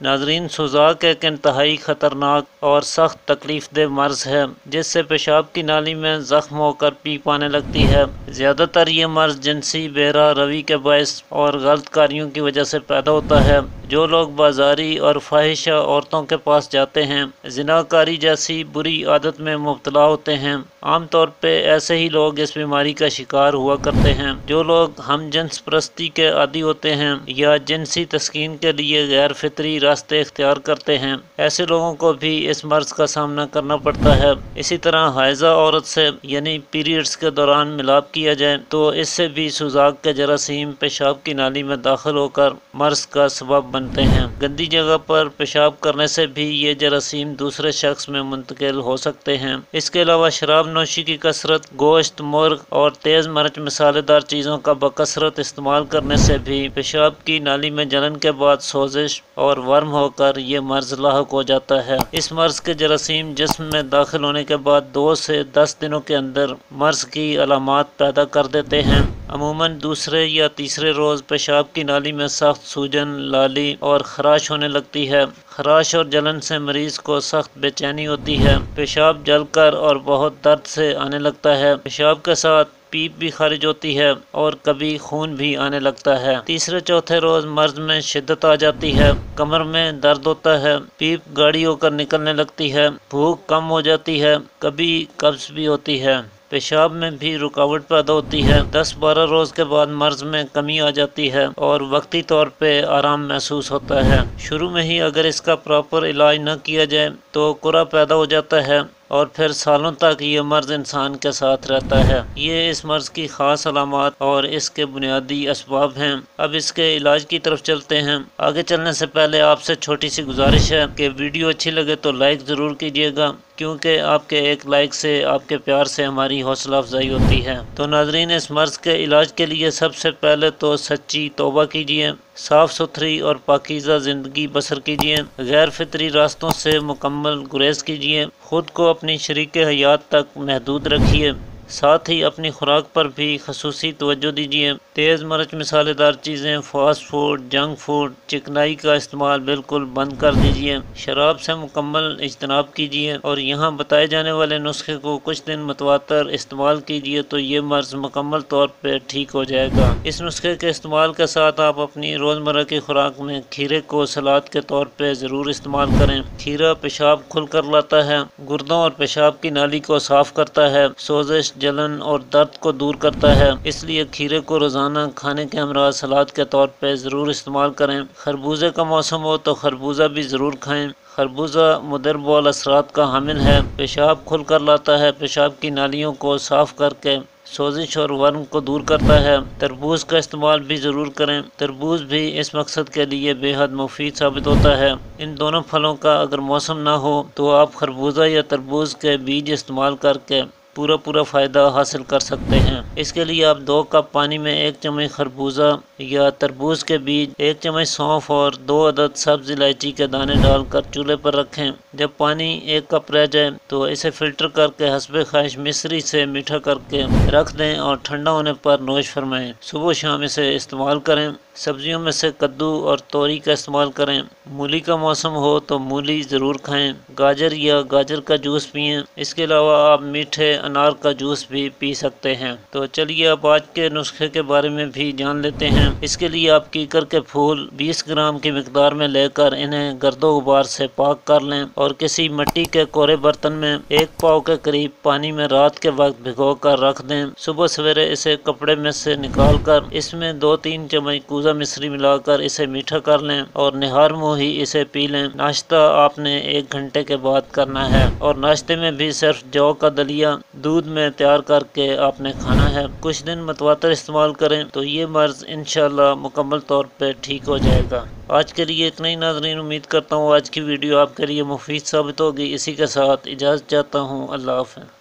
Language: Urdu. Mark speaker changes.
Speaker 1: ناظرین، سوزاک ایک انتہائی خطرناک اور سخت تکلیف دہ مرض ہے جس سے پیشاب کی نالی میں زخم ہو کر پیپ آنے لگتی ہے۔ زیادہ تر یہ مرض جنسی بے راہ روی کے باعث اور غلط کاریوں کی وجہ سے پیدا ہوتا ہے۔ جو لوگ بازاری اور فاحشہ عورتوں کے پاس جاتے ہیں، زناکاری جیسی بری عادت میں مبتلا ہوتے ہیں، عام طور پہ ایسے ہی لوگ اس بیماری کا شکار ہوا کرتے ہیں۔ جو لوگ ہم جنس پرستی کے عادی ہوتے ہیں یا جنسی تسکین کے لیے غیر فطری راستے اختیار کرتے ہیں، ایسے لوگوں کو بھی اس مرض کا سامنا کرنا پڑتا ہے۔ اسی طرح حائضہ عورت سے یعنی پیریڈز کے دوران ملاپ کیا جائے تو اس سے بھی سوزاک کے جراثیم پیشاب کی نالی میں داخل ہو کر مرض کا سبب بنتے ہیں۔ گندی جگہ پر پیشاب کرنے سے بھی یہ جراثیم دوسرے شخص میں منتقل ہو سکتے ہیں۔ اس کے علاوہ شراب نوشی کی کثرت، گوشت، مرغ اور تیز مرچ مسالے دار چیزوں کا بکثرت استعمال کرنے سے بھی پیشاب کی نالی میں جلن کے بعد سوزش اور ورم ہو کر یہ مرض لاحق ہو جاتا ہے۔ اس مرض کے جراثیم جسم میں داخل ہونے کے بعد 2 سے 10 دنوں کے اندر مرض کی علامات پیدا کر دیتے ہیں۔ عموماً دوسرے یا تیسرے روز پیشاب کی نالی میں سخت سوجن، لالی اور خراش ہونے لگتی ہے۔ خراش اور جلن سے مریض کو سخت بے چینی ہوتی ہے۔ پیشاب جل کر اور بہت درد سے آنے لگتا ہے۔ پیشاب کے ساتھ پیپ بھی خارج ہوتی ہے اور کبھی خون بھی آنے لگتا ہے۔ تیسرے چوتھے روز مرض میں شدت آ جاتی ہے۔ کمر میں درد ہوتا ہے، پیپ گاڑھی ہو کر نکلنے لگتی ہے، بھوک کم ہو جاتی ہے، کبھی قبض بھی ہوتی ہے، پیشاب میں بھی رکاوٹ پیدا ہوتی ہے۔ 10-12 روز کے بعد مرض میں کمی آ جاتی ہے اور وقتی طور پہ آرام محسوس ہوتا ہے۔ شروع میں ہی اگر اس کا پراپر علاج نہ کیا جائے تو کورا پیدا ہو جاتا ہے اور پھر سالوں تک یہ مرض انسان کے ساتھ رہتا ہے۔ یہ اس مرض کی خاص علامات اور اس کے بنیادی اسباب ہیں۔ اب اس کے علاج کی طرف چلتے ہیں۔ آگے چلنے سے پہلے آپ سے چھوٹی سی گزارش ہے کہ ویڈیو اچھی لگے تو لائک ضرور کیجیے گا، کیونکہ آپ کے ایک لائک سے، آپ کے پیار سے ہماری حوصلہ افزائی ہوتی ہے۔ تو ناظرین، اس مرض کے علاج کے لیے سب سے پہلے تو سچی توبہ کیجیے، صاف ستھری اور پاکیزہ زندگی بسر کیجیے، غیر فطری راستوں سے مکمل گریز کیجیے، خود کو اپنی شریک حیات تک محدود رکھیے، ساتھ ہی اپنی خوراک پر بھی خصوصی توجہ دیجیے۔ تیز مرچ مسالے دار چیزیں، فاسٹ فوڈ، جنک فوڈ، چکنائی کا استعمال بالکل بند کر دیجیے، شراب سے مکمل اجتناب کیجیے اور یہاں بتائے جانے والے نسخے کو کچھ دن متواتر استعمال کیجیے تو یہ مرض مکمل طور پہ ٹھیک ہو جائے گا۔ اس نسخے کے استعمال کے ساتھ آپ اپنی روزمرہ کی خوراک میں کھیرے کو سلاد کے طور پہ ضرور استعمال کریں۔ کھیرا پیشاب کھل کر لاتا ہے، گردوں اور پیشاب کی نالی کو صاف کرتا ہے، سوزش، جلن اور درد کو دور کرتا ہے، اس لیے کھیرے کو روزانہ کھانے کے ہمراہ سلاد کے طور پہ ضرور استعمال کریں۔ خربوزے کا موسم ہو تو خربوزہ بھی ضرور کھائیں۔ خربوزہ مضر بول اثرات کا حامل ہے، پیشاب کھل کر لاتا ہے، پیشاب کی نالیوں کو صاف کر کے سوزش اور ورم کو دور کرتا ہے۔ تربوز کا استعمال بھی ضرور کریں، تربوز بھی اس مقصد کے لیے بے حد مفید ثابت ہوتا ہے۔ ان دونوں پھلوں کا اگر موسم نہ ہو تو آپ خربوزہ یا تربوز کے بیج استعمال کر کے پورا فائدہ حاصل کر سکتے ہیں۔ اس کے لیے آپ 2 کپ پانی میں 1 چمچ خربوزہ یا تربوز کے بیج، 1 چمچ سونف اور 2 عدد سبز الائچی کے دانے ڈال کر چولہے پر رکھیں۔ جب پانی 1 کپ رہ جائے تو اسے فلٹر کر کے حسب خواہش مصری سے میٹھا کر کے رکھ دیں اور ٹھنڈا ہونے پر نوش فرمائیں۔ صبح و شام اسے استعمال کریں۔ سبزیوں میں سے کدو اور توری کا استعمال کریں۔ مولی کا موسم ہو تو مولی ضرور کھائیں۔ گاجر یا گاجر کا جوس پئیں۔ اس کے علاوہ آپ میٹھے انار کا جوس بھی پی سکتے ہیں۔ تو چلیے اب آج کے نسخے کے بارے میں بھی جان لیتے ہیں۔ اس کے لیے آپ کیکر کے پھول 20 گرام کی مقدار میں لے کر انہیں گرد و غبار سے پاک کر لیں اور کسی مٹی کے کورے برتن میں 1 پاؤ کے قریب پانی میں رات کے وقت بھگو کر رکھ دیں۔ صبح سویرے اسے کپڑے میں سے نکال کر اس میں 2-3 چمچ کوزہ مصری ملا کر اسے میٹھا کر لیں اور نہار منہ ہی اسے پی لیں۔ ناشتہ آپ نے 1 گھنٹے کے بعد کرنا ہے اور ناشتے میں بھی صرف جو کا دلیا دودھ میں تیار کر کے آپ نے کھانا ہے۔ کچھ دن متواتر استعمال کریں تو یہ مرض انشاءاللہ مکمل طور پہ ٹھیک ہو جائے گا۔ آج کے لیے اتنا ہی ناظرین، امید کرتا ہوں آج کی ویڈیو آپ کے لیے مفید ثابت ہوگی۔ اسی کے ساتھ اجازت چاہتا ہوں، اللہ حافظ۔